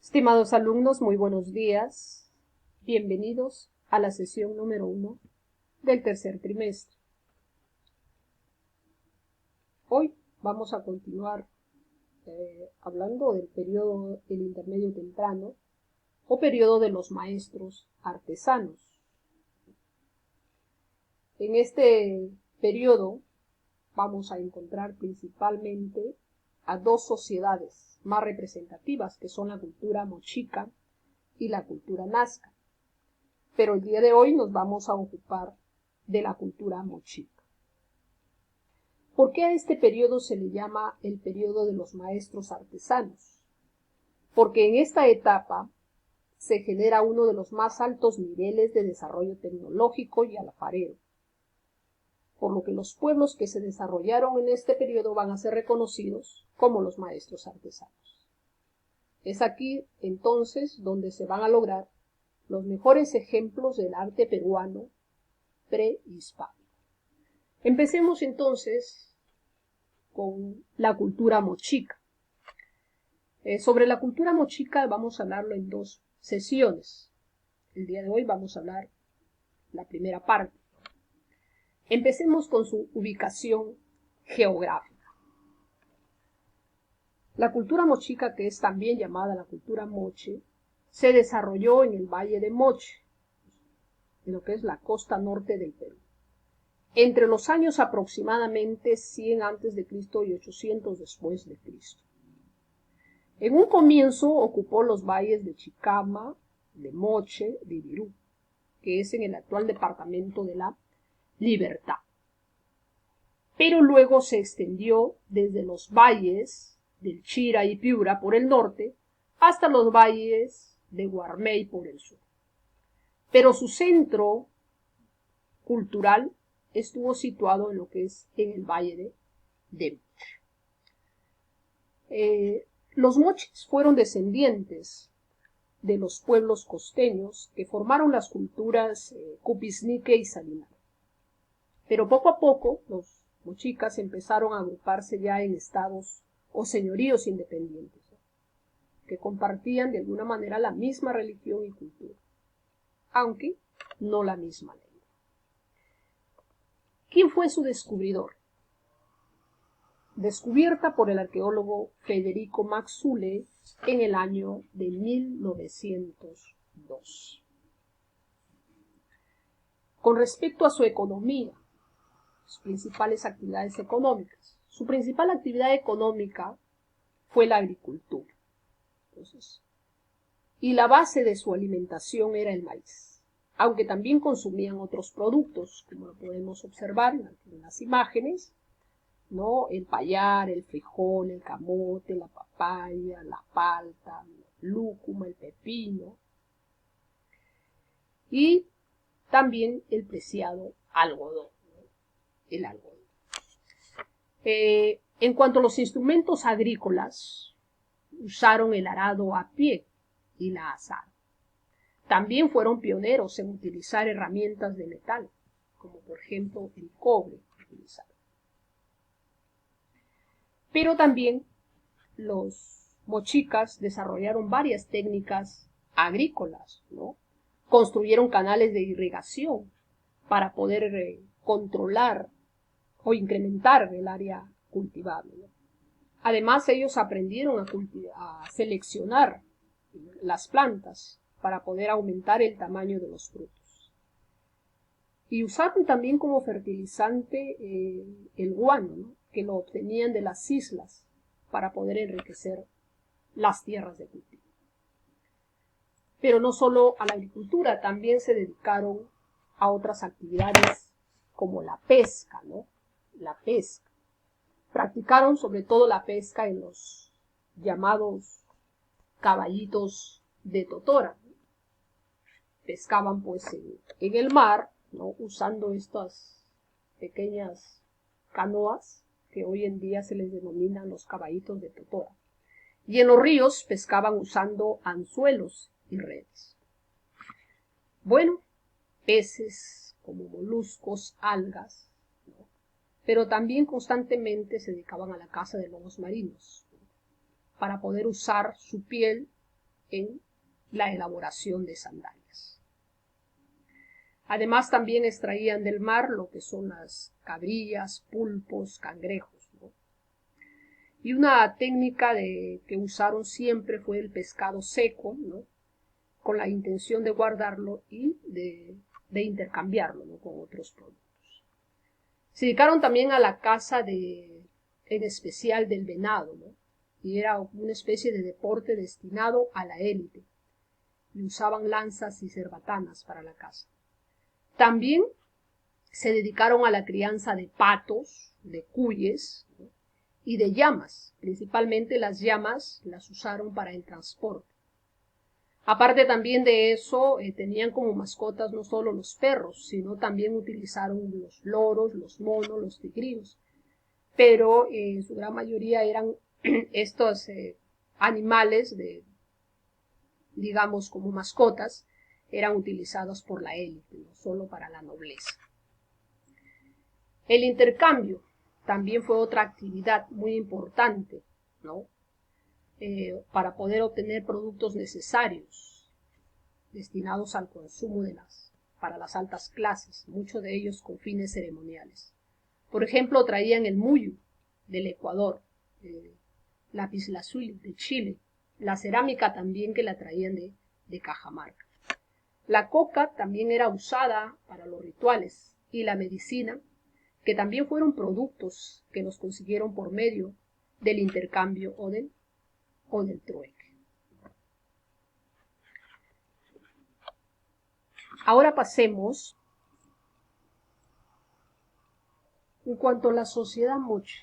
Estimados alumnos, muy buenos días. Bienvenidos a la sesión número 1 del tercer trimestre. Hoy vamos a continuar hablando del periodo del intermedio temprano o periodo de los maestros artesanos. En este periodo vamos a encontrar principalmente a dos sociedades más representativas, que son la cultura mochica y la cultura nazca. Pero el día de hoy nos vamos a ocupar de la cultura mochica. ¿Por qué a este periodo se le llama el periodo de los maestros artesanos? Porque en esta etapa se genera uno de los más altos niveles de desarrollo tecnológico y alfarero, por lo que los pueblos que se desarrollaron en este periodo van a ser reconocidos como los maestros artesanos. Es aquí entonces donde se van a lograr los mejores ejemplos del arte peruano prehispánico. Empecemos entonces con la cultura mochica. Sobre la cultura mochica vamos a hablarlo en dos sesiones. El día de hoy vamos a hablar la primera parte. Empecemos con su ubicación geográfica. La cultura mochica, que es también llamada la cultura moche, se desarrolló en el Valle de Moche, en lo que es la costa norte del Perú, entre los años aproximadamente 100 a.C. y 800 después de Cristo. En un comienzo ocupó los valles de Chicama, de Moche, de Ibirú, que es en el actual departamento de La Libertad. Pero luego se extendió desde los valles del Chira y Piura por el norte hasta los valles de Guarmey por el sur. Pero su centro cultural estuvo situado en lo que es en el valle de Moche. Los moches fueron descendientes de los pueblos costeños que formaron las culturas Cupisnique y Salinal. Pero poco a poco los mochicas empezaron a agruparse ya en estados o señoríos independientes, que compartían de alguna manera la misma religión y cultura, aunque no la misma lengua. ¿Quién fue su descubridor? Descubierta por el arqueólogo Federico Maxule en el año de 1902. Con respecto a su economía, sus principales actividades económicas. Su principal actividad económica fue la agricultura. Y la base de su alimentación era el maíz, aunque también consumían otros productos, como lo podemos observar en las imágenes, ¿no? El payar, el frijol, el camote, la papaya, la palta, la lúcuma, el pepino y también el preciado algodón, ¿no? El algodón. En cuanto a los instrumentos agrícolas, usaron el arado a pie y la azada. También fueron pioneros en utilizar herramientas de metal, como por ejemplo el cobre utilizado. Pero también los mochicas desarrollaron varias técnicas agrícolas, ¿no? Construyeron canales de irrigación para poder controlar o incrementar el área cultivable, ¿no? Además, ellos aprendieron a seleccionar las plantas para poder aumentar el tamaño de los frutos. Y usaron también como fertilizante el guano, ¿no? Que lo obtenían de las islas para poder enriquecer las tierras de cultivo. Pero no solo a la agricultura, también se dedicaron a otras actividades como la pesca, ¿no? La pesca. Practicaron sobre todo la pesca en los llamados caballitos de totora. Pescaban pues en el mar, ¿no? Usando estas pequeñas canoas que hoy en día se les denominan los caballitos de totora. Y en los ríos pescaban usando anzuelos y redes. Bueno, peces como moluscos, algas, ¿no? Pero también constantemente se dedicaban a la caza de lobos marinos, ¿no? Para poder usar su piel en la elaboración de sandalias. Además también extraían del mar lo que son las cabrillas, pulpos, cangrejos, ¿no? Y una técnica que usaron siempre fue el pescado seco, ¿no? Con la intención de guardarlo y de intercambiarlo, ¿no? Con otros productos. Se dedicaron también a la caza en especial del venado, ¿no? Y era una especie de deporte destinado a la élite. Y usaban lanzas y cerbatanas para la caza. También se dedicaron a la crianza de patos, de cuyes, ¿no? Y de llamas. Principalmente las llamas las usaron para el transporte. Aparte también de eso, tenían como mascotas no solo los perros, sino también utilizaron los loros, los monos, los tigrinos. Pero en su gran mayoría eran estos animales, digamos como mascotas, eran utilizados por la élite, no solo para la nobleza. El intercambio también fue otra actividad muy importante, ¿no? Para poder obtener productos necesarios destinados al consumo para las altas clases, muchos de ellos con fines ceremoniales. Por ejemplo, traían el muyu del Ecuador, lapislázuli de Chile, la cerámica también que la traían de Cajamarca. La coca también era usada para los rituales y la medicina, que también fueron productos que los consiguieron por medio del intercambio o del trueque. Ahora pasemos en cuanto a la sociedad moche.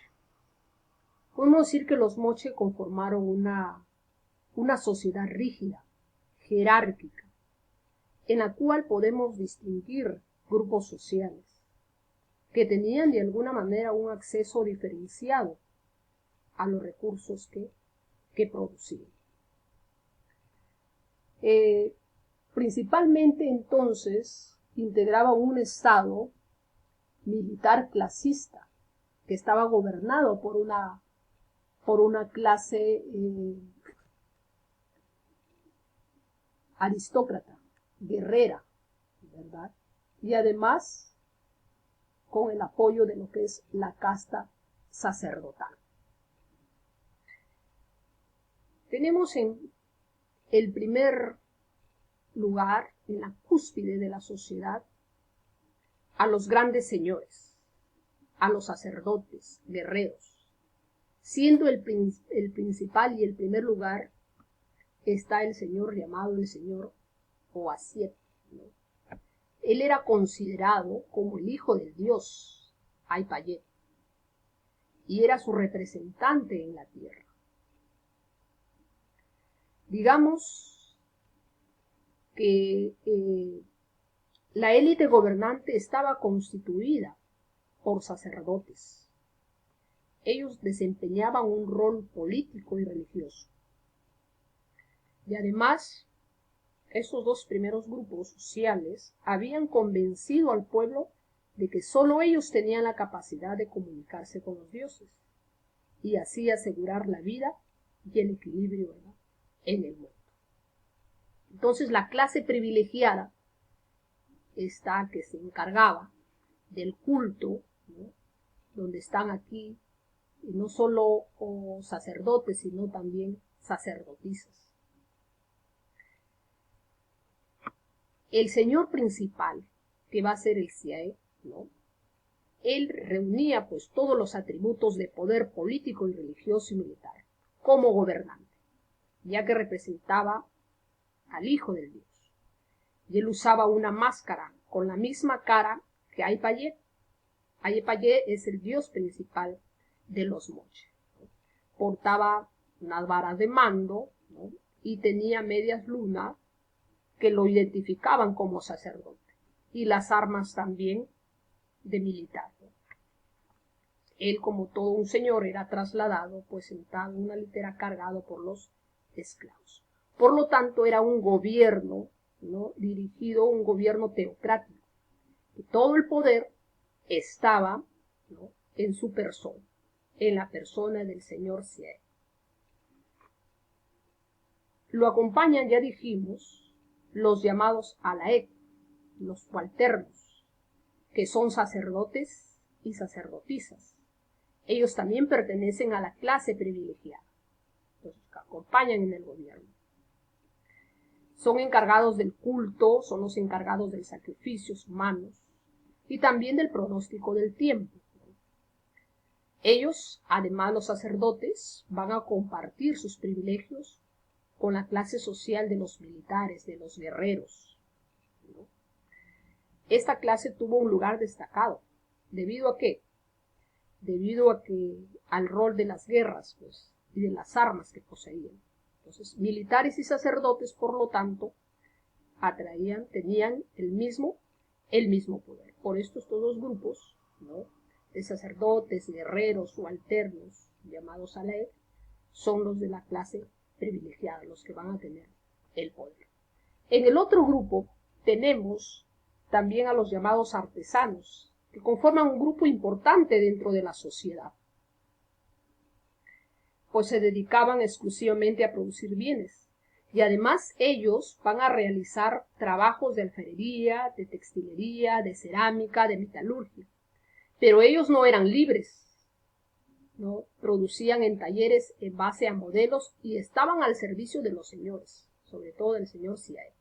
Podemos decir que los moche conformaron una sociedad rígida, jerárquica, en la cual podemos distinguir grupos sociales que tenían de alguna manera un acceso diferenciado a los recursos que producían. Principalmente entonces integraba un estado militar clasista que estaba gobernado por una clase aristócrata, guerrera, ¿verdad? Y además con el apoyo de lo que es la casta sacerdotal. Tenemos en el primer lugar, en la cúspide de la sociedad, a los grandes señores, a los sacerdotes, guerreros. Siendo el principal y el primer lugar está el señor llamado el señor Oasiet, ¿no? Él era considerado como el hijo del dios Aipayet y era su representante en la tierra. Digamos que la élite gobernante estaba constituida por sacerdotes. Ellos desempeñaban un rol político y religioso. Y además, esos dos primeros grupos sociales habían convencido al pueblo de que solo ellos tenían la capacidad de comunicarse con los dioses y así asegurar la vida y el equilibrio, ¿verdad?, en el mundo. Entonces la clase privilegiada, esta que se encargaba del culto, ¿no?, donde están aquí no solo sacerdotes, sino también sacerdotisas. El señor principal, que va a ser el Siaé, ¿no?, él reunía pues todos los atributos de poder político y religioso y militar como gobernante, ya que representaba al hijo del dios. Y él usaba una máscara con la misma cara que Aipayet. Aipayet es el dios principal de los moche. Portaba unas varas de mando, ¿no?, y tenía medias lunas que lo identificaban como sacerdote, y las armas también de militar. Él, como todo un señor, era trasladado pues sentado en una litera cargado por los esclavos. Por lo tanto, era un gobierno, ¿no?, dirigido, un gobierno teocrático, que todo el poder estaba, ¿no?, en su persona, en la persona del señor Siaé. Lo acompañan, ya dijimos, los llamados alaek, los subalternos, que son sacerdotes y sacerdotisas. Ellos también pertenecen a la clase privilegiada, los que acompañan en el gobierno. Son encargados del culto, son los encargados de sacrificios humanos y también del pronóstico del tiempo. Ellos, además los sacerdotes, van a compartir sus privilegios con la clase social de los militares, de los guerreros. Esta clase tuvo un lugar destacado. ¿Debido a qué? Debido a al rol de las guerras, pues, y de las armas que poseían. Entonces, militares y sacerdotes, por lo tanto, tenían el mismo poder. Por estos dos grupos, ¿no?, de sacerdotes, guerreros, subalternos, llamados alaek, son los de la clase privilegiada, los que van a tener el poder. En el otro grupo tenemos también a los llamados artesanos, que conforman un grupo importante dentro de la sociedad, pues se dedicaban exclusivamente a producir bienes, y además ellos van a realizar trabajos de alfarería, de textilería, de cerámica, de metalurgia, pero ellos no eran libres, ¿no? Producían en talleres en base a modelos y estaban al servicio de los señores, sobre todo del señor Siae.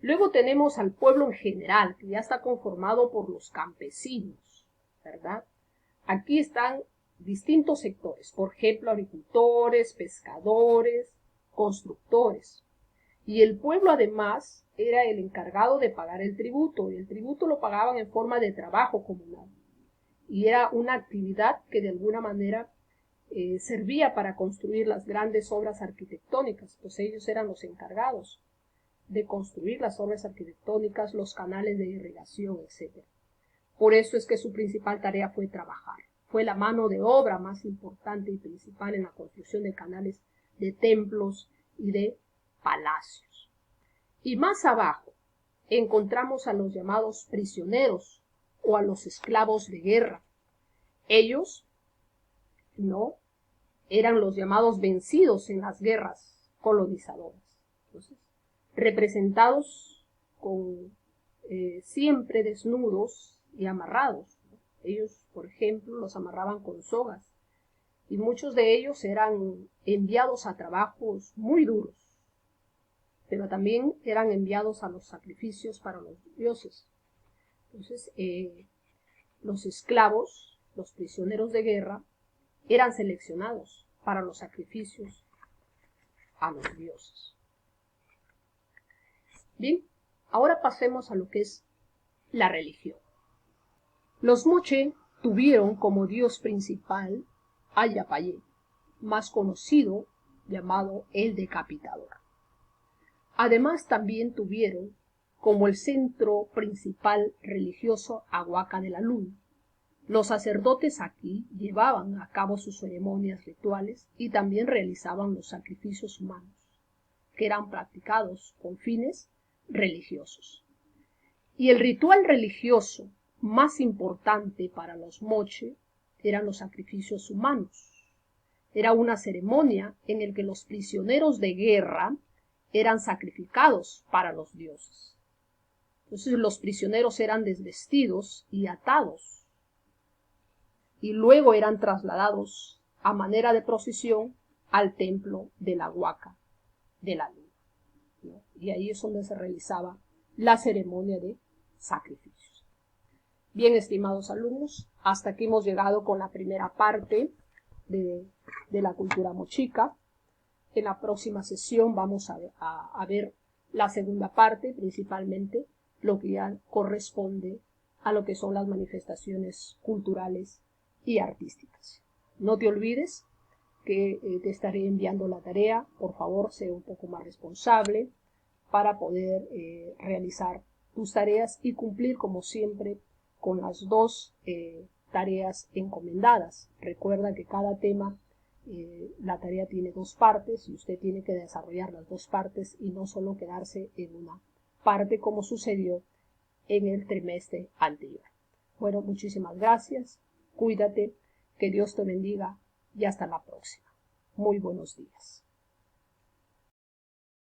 Luego tenemos al pueblo en general, que ya está conformado por los campesinos, ¿verdad? Aquí están distintos sectores, por ejemplo, agricultores, pescadores, constructores. Y el pueblo además era el encargado de pagar el tributo, y el tributo lo pagaban en forma de trabajo comunal. Y era una actividad que de alguna manera servía para construir las grandes obras arquitectónicas, pues ellos eran los encargados de construir las obras arquitectónicas, los canales de irrigación, etc. Por eso es que su principal tarea fue trabajar. Fue la mano de obra más importante y principal en la construcción de canales, de templos y de palacios. Y más abajo encontramos a los llamados prisioneros o a los esclavos de guerra. Ellos, ¿no?, eran los llamados vencidos en las guerras colonizadoras. Entonces, representados con siempre desnudos y amarrados. Ellos, por ejemplo, los amarraban con sogas, y muchos de ellos eran enviados a trabajos muy duros, pero también eran enviados a los sacrificios para los dioses. Entonces, los esclavos, los prisioneros de guerra, eran seleccionados para los sacrificios a los dioses. Bien, ahora pasemos a lo que es la religión. Los moche tuvieron como dios principal a Yapayé, más conocido llamado el Decapitador. Además también tuvieron como el centro principal religioso a Huaca de la Luna. Los sacerdotes aquí llevaban a cabo sus ceremonias rituales y también realizaban los sacrificios humanos, que eran practicados con fines religiosos. Y el ritual religioso más importante para los moche eran los sacrificios humanos. Era una ceremonia en la que los prisioneros de guerra eran sacrificados para los dioses. Entonces los prisioneros eran desvestidos y atados, y luego eran trasladados a manera de procesión al templo de la Huaca de la Luna, ¿no? Y ahí es donde se realizaba la ceremonia de sacrificios. Bien, estimados alumnos, hasta aquí hemos llegado con la primera parte de la cultura mochica. En la próxima sesión vamos a ver la segunda parte, principalmente lo que ya corresponde a lo que son las manifestaciones culturales y artísticas. No te olvides que te estaré enviando la tarea. Por favor, sé un poco más responsable para poder realizar tus tareas y cumplir, como siempre, con las dos tareas encomendadas. Recuerda que cada tema, la tarea tiene dos partes y usted tiene que desarrollar las dos partes y no solo quedarse en una parte como sucedió en el trimestre anterior. Bueno, muchísimas gracias, cuídate, que Dios te bendiga y hasta la próxima. Muy buenos días.